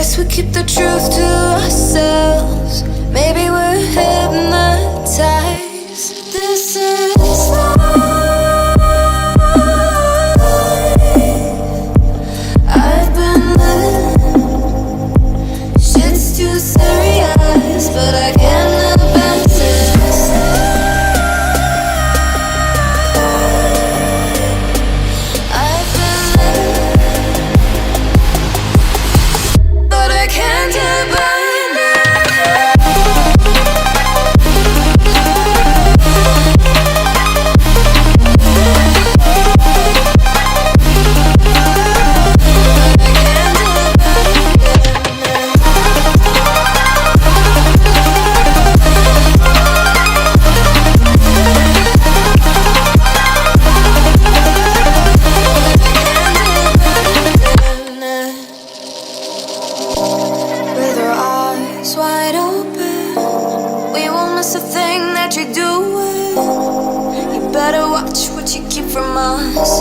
Guess we keep the truth to ourselves. Maybe we're hypnotized. This is life. I've been living. Shit's too serious, but I can't help but this. I've been living, but I can't help but with our eyes wide open, we won't miss a thing that you're doing. You better watch what you keep from us.